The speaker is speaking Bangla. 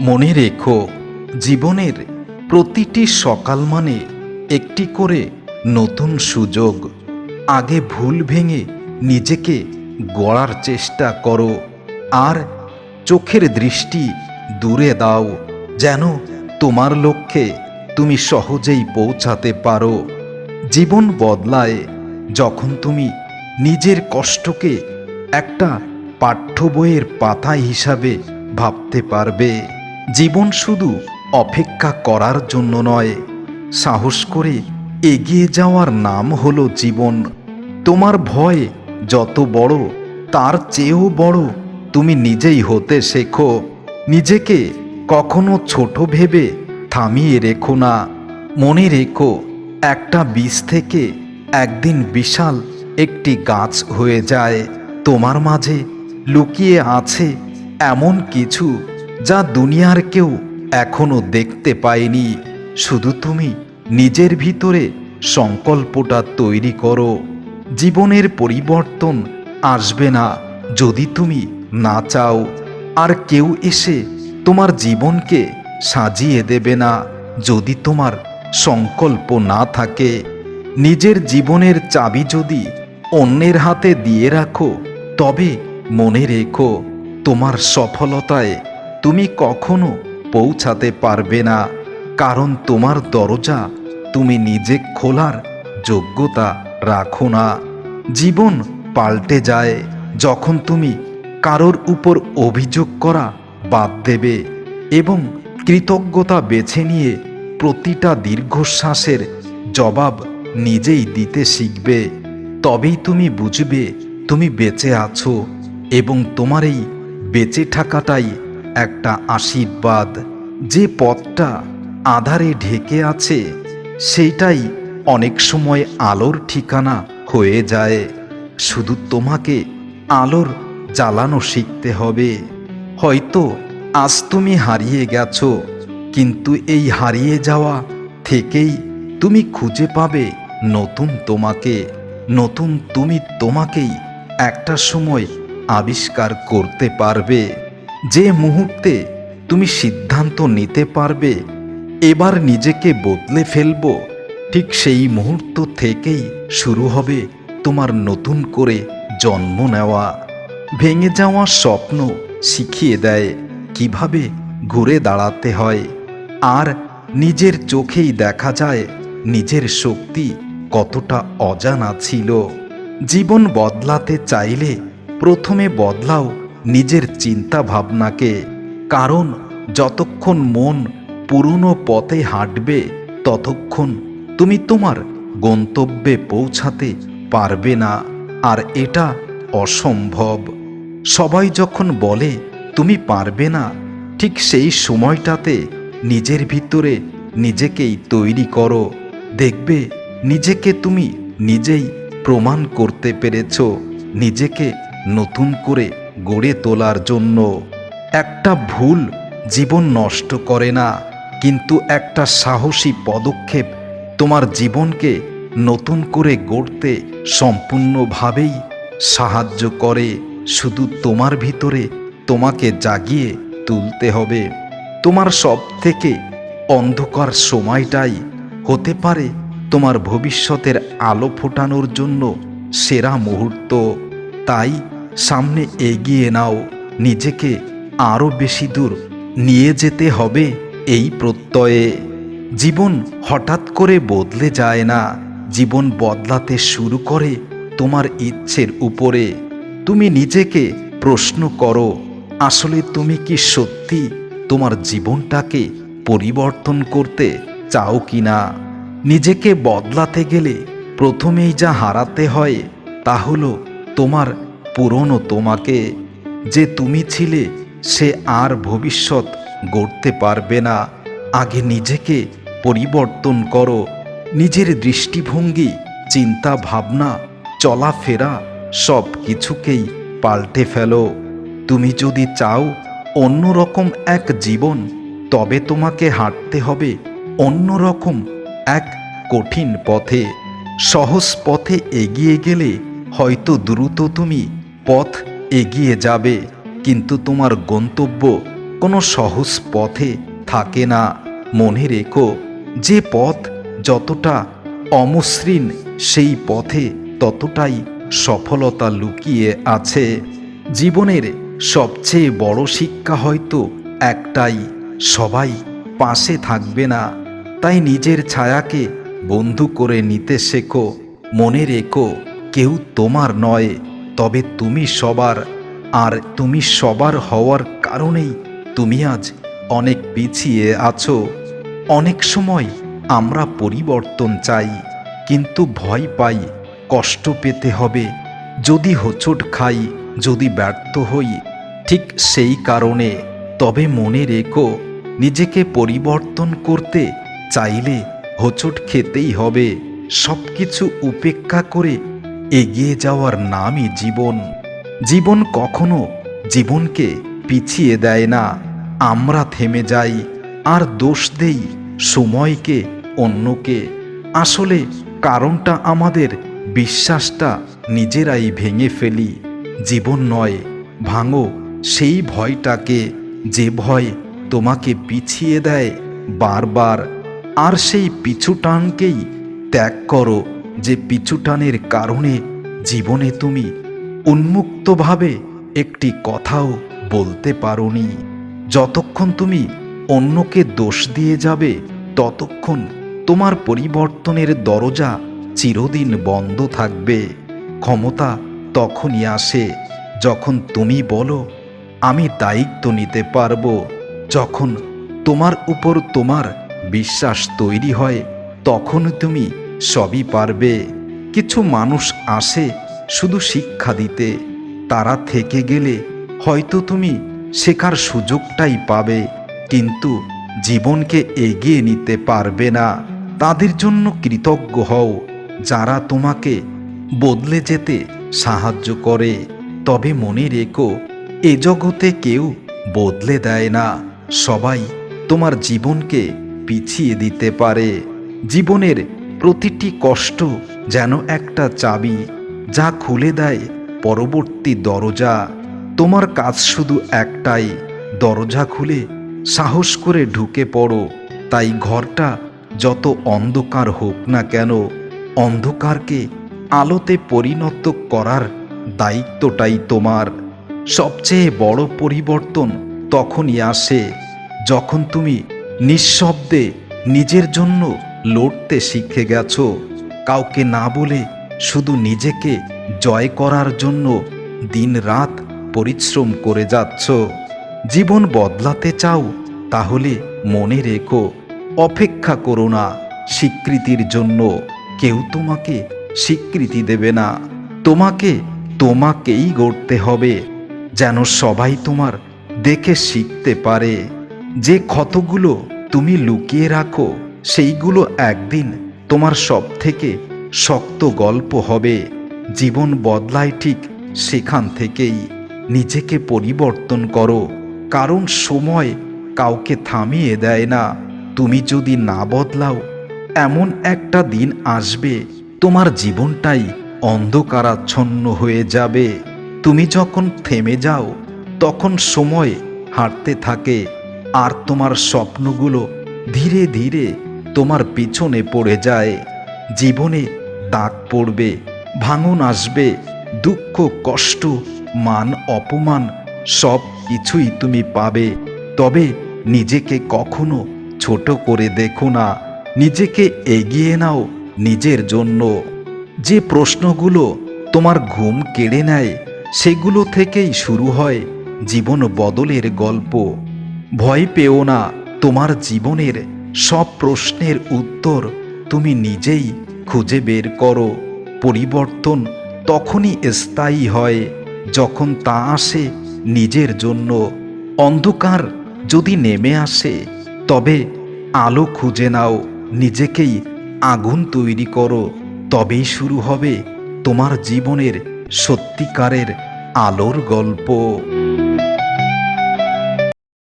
মনে রেখো, জীবনের প্রতিটি সকাল মানে একটি করে নতুন সুযোগ। আগে ভুল ভেঙে নিজেকে গড়ার চেষ্টা করো, আর চোখের দৃষ্টি দূরে দাও, যেন তোমার লক্ষ্যে তুমি সহজেই পৌঁছাতে পারো। জীবন বদলায় যখন তুমি নিজের কষ্টকে একটা পাঠ্য বইয়ের পাতা হিসাবে ভাবতে পারবে। জীবন শুধু অপেক্ষা করার জন্য নয়, সাহস করে এগিয়ে যাওয়ার নাম হলো জীবন। তোমার ভয় যত বড়, তার চেয়েও বড় তুমি নিজেই হতে শেখো। নিজেকে কখনো ছোট ভেবে থামিয়ে রেখো না। মনে রেখো, একটা বীজ থেকে একদিন বিশাল একটি গাছ হয়ে যায়। তোমার মাঝে লুকিয়ে আছে এমন কিছু যা দুনিয়ার কেউ এখনো দেখতে পায়নি। শুধু তুমি নিজের ভিতরে সংকল্পটা তৈরি করো। জীবনের পরিবর্তন আসবে না যদি তুমি না চাও, আর কেউ এসে তোমার জীবনকে সাজিয়ে দেবে না যদি তোমার সংকল্প না থাকে। নিজের জীবনের চাবি যদি অন্যের হাতে দিয়ে রাখো, তবে মনে রেখো, তোমার সফলতায় তুমি কখনো পৌঁছাতে পারবে না, কারণ তোমার দরজা তুমি নিজে খোলার যোগ্যতা রাখো না। জীবন পাল্টে যায় যখন তুমি কারোর উপর অভিযোগ করা বাদ দেবে এবং কৃতজ্ঞতা বেছে নিয়ে প্রতিটা দীর্ঘশ্বাসের জবাব নিজেই দিতে শিখবে। তবেই তুমি বুঝবে তুমি বেঁচে আছো, এবং তোমার এই বেঁচে থাকাটাই একটা আশীর্বাদ। যে পথটা আঁধারে ঢেকে আছে, সেইটাই অনেক সময় আলোর ঠিকানা হয়ে যায়। শুধু তোমাকে আলোর জ্বালানো শিখতে হবে। হয়তো আজ তুমি হারিয়ে গেছো, কিন্তু এই হারিয়ে যাওয়া থেকেই তুমি খুঁজে পাবে নতুন তোমাকে। নতুন তুমি তোমাকেই একটা সময় আবিষ্কার করতে পারবে। যে মুহূর্তে তুমি সিদ্ধান্ত নিতে পারবে এবার নিজেকে বদলে ফেলবো, ঠিক সেই মুহূর্ত থেকেই শুরু হবে তোমার নতুন করে জন্ম নেওয়া। ভেঙে যাওয়া স্বপ্ন শিখিয়ে দেয় কিভাবে ঘুরে দাঁড়াতে হয়, আর নিজের চোখেই দেখা যায় নিজের শক্তি কতটা অজানা ছিল। জীবন বদলাতে চাইলে প্রথমে বদলাও নিজের চিন্তা ভাবনাকে, কারণ যতক্ষণ মন পুরনো পথে হাঁটবে ততক্ষণ তুমি তোমার গন্তব্যে পৌঁছাতে পারবে না, আর এটা অসম্ভব। সবাই যখন বলে তুমি পারবে না, ঠিক সেই সময়টাতে নিজের ভিতরে নিজেকেই তৈরি করো। দেখবে নিজেকে তুমি নিজেই প্রমাণ করতে পেরেছ। নিজেকে নতুন করে গড়ে তোলার জন্য একটা ভুল জীবন নষ্ট করে না, কিন্তু একটা সাহসী পদক্ষেপ তোমার জীবনকে নতুন করে গড়তে সম্পূর্ণভাবেই সাহায্য করে। শুধু তোমার ভিতরে তোমাকে জাগিয়ে তুলতে হবে। তোমার সব থেকে অন্ধকার সময়টাই হতে পারে তোমার ভবিষ্যতের আলো ফোটানোর জন্য সেরা মুহূর্ত। তাই সামনে এগিয়ে নাও, নিজেকে আরও বেশি দূর নিয়ে যেতে হবে এই প্রত্যয়ে। জীবন হঠাৎ করে বদলে যায় না, জীবন বদলাতে শুরু করে তোমার ইচ্ছের উপরে। তুমি নিজেকে প্রশ্ন করো, আসলে তুমি কি সত্যি তোমার জীবনটাকে পরিবর্তন করতে চাও কি না? নিজেকে বদলাতে গেলে প্রথমেই যা হারাতে হয় তা হলো তোমার পুরনো তোমাকে। যে তুমি ছিলে সে আর ভবিষ্যৎ গড়তে পারবে না। আগে নিজেকে পরিবর্তন করো, নিজের দৃষ্টিভঙ্গি, চিন্তা ভাবনা, চলাফেরা সব কিছুকেই পাল্টে ফেলো। তুমি যদি চাও অন্যরকম এক জীবন, তবে তোমাকে হাঁটতে হবে অন্যরকম এক কঠিন পথে। সহজ পথে এগিয়ে গেলে হয়তো দ্রুত তুমি পথ এগিয়ে যাবে, কিন্তু তোমার গন্তব্য কোনো সহজ পথে থাকে না। মনে রেখো, যে পথ যতটা অমসৃণ সেই পথে ততটাই সফলতা লুকিয়ে আছে। জীবনের সবচেয়ে বড় শিক্ষা হয়তো একটাই, সবাই পাশে থাকবে না। তাই নিজের ছায়াকে বন্ধু করে নিতে শেখো। মনে রেখো, কেউ তোমার নয়, তবে তুমি সবার। আর তুমি সবার হওয়ার কারণেই তুমি আজ অনেক পিছিয়ে আছো। অনেক সময় আমরা পরিবর্তন চাই, কিন্তু ভয় পাই কষ্ট পেতে হবে, যদি হোঁচট খাই, যদি ব্যর্থ হই। ঠিক সেই কারণে তবে মনে রেখো, নিজেকে পরিবর্তন করতে চাইলে হোঁচট খেতেই হবে। সব কিছু উপেক্ষা করে এগিয়ে যাওয়ার নামই জীবন। জীবন কখনো জীবনকে পিছিয়ে দেয় না। আমরা থেমে যাই আর দোষ দেই সময়কে, অন্যকে। আসলে কারণটা আমাদের বিশ্বাসটা নিজেরাই ভেঙে ফেলি। জীবন নয়, ভাঙো সেই ভয়টাকে, যে ভয় তোমাকে পিছিয়ে দেয় বারবার। আর সেই পিছুটানকেই ত্যাগ করো, যে পিছুটানের কারণে জীবনে তুমি উন্মুক্তভাবে একটি কথাও বলতে পারোনি। যতক্ষণ তুমি অন্যকে দোষ দিয়ে যাবে, ততক্ষণ তোমার পরিবর্তনের দরজা চিরদিন বন্ধ থাকবে। ক্ষমতা তখনই আসে যখন তুমি বলো, আমি দায়িত্ব নিতে পারবো। যখন তোমার উপর তোমার বিশ্বাস তৈরি হয়, তখন তুমি সবই পারবে। কিছু মানুষ আসে শুধু শিক্ষা দিতে, তারা থেকে গেলে হয়তো তুমি শেখার সুযোগটাই পাবে, কিন্তু জীবনকে এগিয়ে নিতে পারবে না। তাদের জন্য কৃতজ্ঞ হও যারা তোমাকে বদলে যেতে সাহায্য করে। তবে মনে রেখো, এ জগতে কেউ বদলে দেয় না, সবাই তোমার জীবনকে পিছিয়ে দিতে পারে। জীবনের প্রতিটি কষ্ট যেন একটা চাবি, যা খুলে দেয় পরবর্তী দরজা। তোমার কাজ শুধু একটাই, দরজা খুলে সাহস করে ঢুকে পড়ো। তাই ঘরটা যত অন্ধকার হোক না কেন, অন্ধকারকে আলোতে পরিণত করার দায়িত্বটাই তোমার। সবচেয়ে বড় পরিবর্তন তখনই আসে যখন তুমি নিঃশব্দে নিজের জন্য লড়তে শিখে গেছো। কাউকে না বলে শুধু নিজেকে জয় করার জন্য দিনরাত পরিশ্রম করে যাচ্ছ। জীবন বদলাতে চাও? তাহলে মনে রেখো, অপেক্ষা করো না স্বীকৃতির জন্য। কেউ তোমাকে স্বীকৃতি দেবে না, তোমাকেই গড়তে হবে, যেন সবাই তোমার দেখে শিখতে পারে। যে ক্ষতগুলো তুমি লুকিয়ে রাখো, সেইগুলো একদিন তোমার সব থেকে শক্ত গল্প হবে। জীবন বদলায় ঠিক সেখান থেকেই। নিজেকে পরিবর্তন করো, কারণ সময় কাউকে থামিয়ে দেয় না। তুমি যদি না বদলাও, এমন একটা দিন আসবে তোমার জীবনটাই অন্ধকারাচ্ছন্ন হয়ে যাবে। তুমি যখন থেমে যাও, তখন সময় হাঁটতে থাকে, আর তোমার স্বপ্নগুলো ধীরে ধীরে তোমার পিছনে পড়ে যায়। জীবনে দাগ পড়বে, ভাঙন আসবে, দুঃখ, কষ্ট, মান, অপমান সব কিছুই তুমি পাবে। তবে নিজেকে কখনো ছোট করে দেখো না, নিজেকে এগিয়ে নাও নিজের জন্য। যে প্রশ্নগুলো তোমার ঘুম কেড়ে নেয়, সেগুলো থেকেই শুরু হয় জীবন বদলের গল্প। ভয় পেও না, তোমার জীবনের সব প্রশ্নের উত্তর তুমি নিজেই খুঁজে বের করো। পরিবর্তন তখনই স্থায়ী হয় যখন তা আসে নিজের জন্য। অন্ধকার যদি নেমে আসে, তবে আলো খুঁজে নাও, নিজেকেই আগুন তৈরি করো। তবেই শুরু হবে তোমার জীবনের সত্যিকারের আলোর গল্প।